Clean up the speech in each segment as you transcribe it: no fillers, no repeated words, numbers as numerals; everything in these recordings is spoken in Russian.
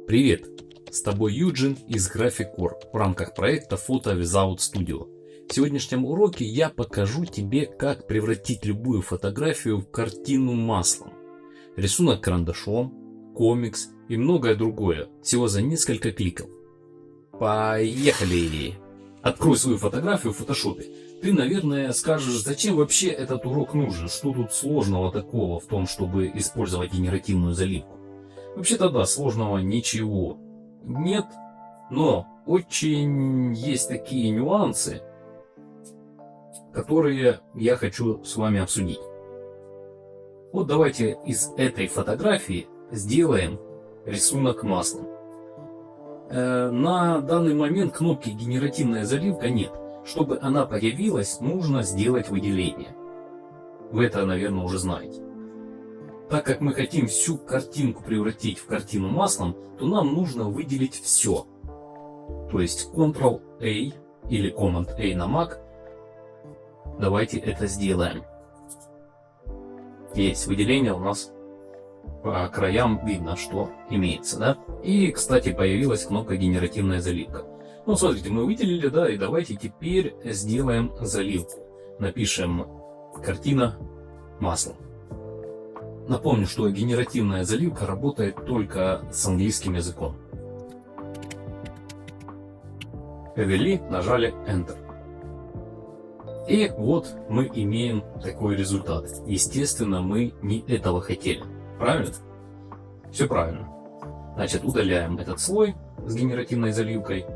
Привет! С тобой Юджин из Graphic.Core в рамках проекта Photo Without Studio. В сегодняшнем уроке я покажу тебе, как превратить любую фотографию в картину маслом. Рисунок карандашом, комикс и многое другое. Всего за несколько кликов. Поехали! Открой свою фотографию в фотошопе. Ты, наверное, скажешь, зачем вообще этот урок нужен? Что тут сложного такого в том, чтобы использовать генеративную заливку? Вообще-то да, сложного ничего нет, но очень есть такие нюансы, которые я хочу с вами обсудить. Вот давайте из этой фотографии сделаем рисунок маслом. На данный момент кнопки «Генеративная заливка» нет. Чтобы она появилась, нужно сделать выделение. Вы это, наверное, уже знаете. Так как мы хотим всю картинку превратить в картину маслом, то нам нужно выделить все. То есть Ctrl-A или Command-A на Mac. Давайте это сделаем. Есть выделение у нас. По краям видно, что имеется, да? И, кстати, появилась кнопка «Генеративная заливка». Ну, смотрите, мы выделили, да, и давайте теперь сделаем заливку. Напишем «Картина маслом». Напомню, что генеративная заливка работает только с английским языком. Ввели, нажали Enter. И вот мы имеем такой результат. Естественно, мы не этого хотели. Правильно? Все правильно. Значит, удаляем этот слой с генеративной заливкой.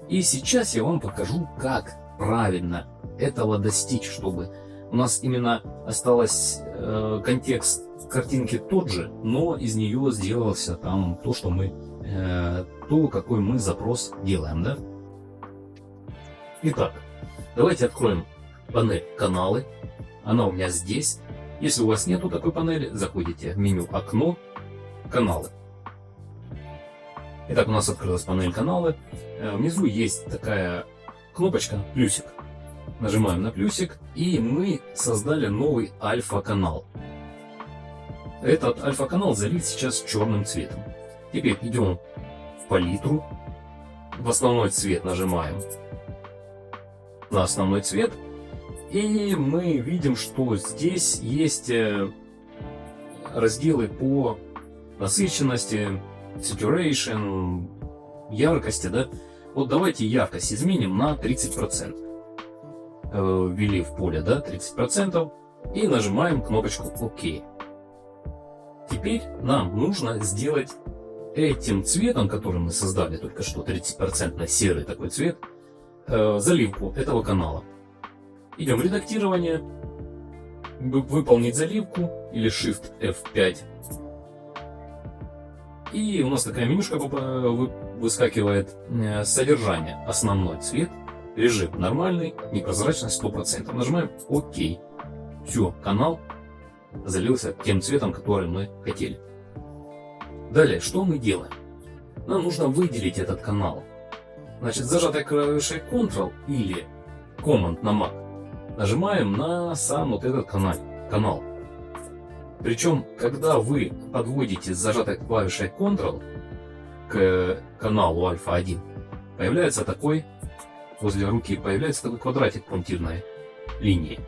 И сейчас я вам покажу, как правильно этого достичь, чтобы у нас именно осталось контекст картинки тот же, но из нее сделался там то, что мы, какой мы запрос делаем, да? Итак, давайте откроем панель «Каналы». Она у меня здесь. Если у вас нету такой панели, заходите в меню «Окно», «Каналы». Итак, у нас открылась панель «Каналы». Внизу есть такая кнопочка «Плюсик». Нажимаем на плюсик, и мы создали новый альфа-канал. Этот альфа-канал залит сейчас черным цветом. Теперь идем в палитру. В основной цвет нажимаем на основной цвет. И мы видим, что здесь есть разделы по насыщенности, saturation, яркости, да? Вот давайте яркость изменим на 30%. Ввели в поле, да, 30%, и нажимаем кнопочку ОК. Теперь нам нужно сделать этим цветом, который мы создали только что, 30% серый такой цвет, заливку этого канала. Идем в редактирование, выполнить заливку или Shift F5. И у нас такая менюшка выскакивает: содержание, основной цвет, режим нормальный, непрозрачность 100%. Нажимаем ОК. Все, канал залился тем цветом, который мы хотели. Далее, что мы делаем? Нам нужно выделить этот канал. Значит, зажатой клавишей Ctrl или Command на Mac нажимаем на сам вот этот канал. Причем, когда вы подводите с зажатой клавишей Ctrl к каналу Альфа-1, появляется такой, возле руки появляется такой квадратик пунктирной линии.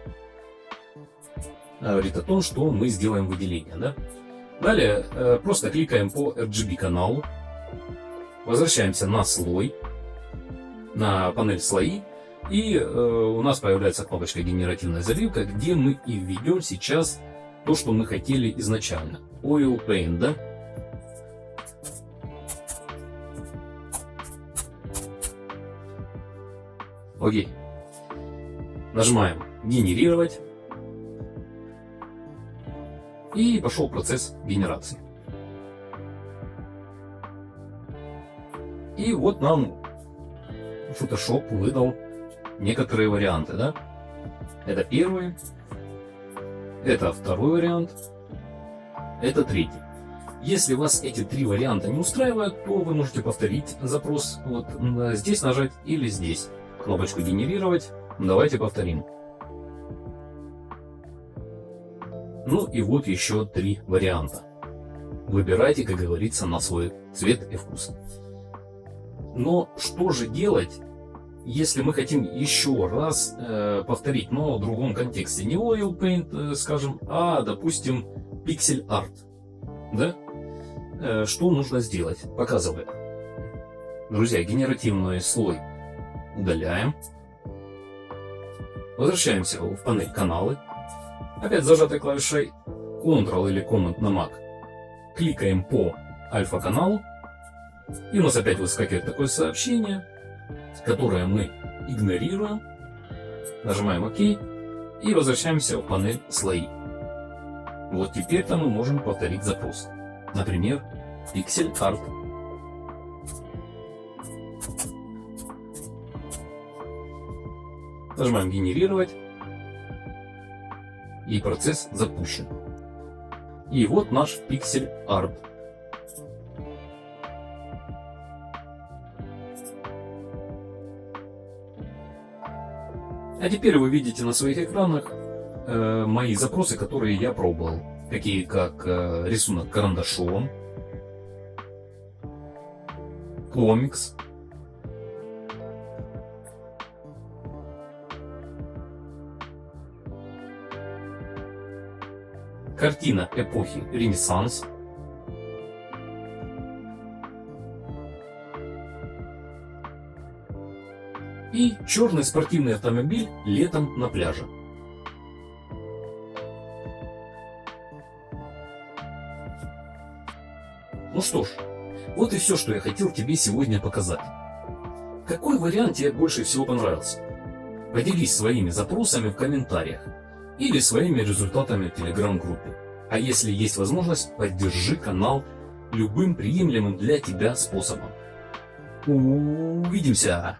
Говорит о том, что мы сделаем выделение, да? Далее просто кликаем по RGB каналу, возвращаемся на слой, на панель слои, и у нас появляется кнопочка «Генеративная заливка», где мы и введем сейчас то, что мы хотели изначально. Oil Paint, да? Окей. Нажимаем «Генерировать». И пошел процесс генерации. И вот нам Photoshop выдал некоторые варианты, да? Это первый, это второй вариант, это третий. Если вас эти три варианта не устраивают, то вы можете повторить запрос. Вот здесь нажать или здесь. Кнопочку «Генерировать». Давайте повторим. Ну и вот еще три варианта. Выбирайте, как говорится, на свой цвет и вкус. Но что же делать, если мы хотим еще раз повторить, но в другом контексте? Не Oil Paint, скажем, а, допустим, Pixel Art. Да? Что нужно сделать? Показываю. Друзья, генеративный слой удаляем. Возвращаемся в панель каналы. Опять зажатой клавишей Ctrl или Command на Mac. Кликаем по альфа-каналу. И у нас опять выскакивает такое сообщение, которое мы игнорируем. Нажимаем ОК. И возвращаемся в панель слои. Вот теперь-то мы можем повторить запрос. Например, Pixel Art. Нажимаем генерировать. И процесс запущен. И вот наш Pixel Art. А теперь вы видите на своих экранах мои запросы, которые я пробовал. Такие как рисунок карандашом, комикс, картина эпохи Ренессанс, и черный спортивный автомобиль летом на пляже. Ну что ж, вот и все, что я хотел тебе сегодня показать. Какой вариант тебе больше всего понравился? Поделись своими запросами в комментариях или своими результатами в телеграм-группе. А если есть возможность, поддержи канал любым приемлемым для тебя способом. Увидимся!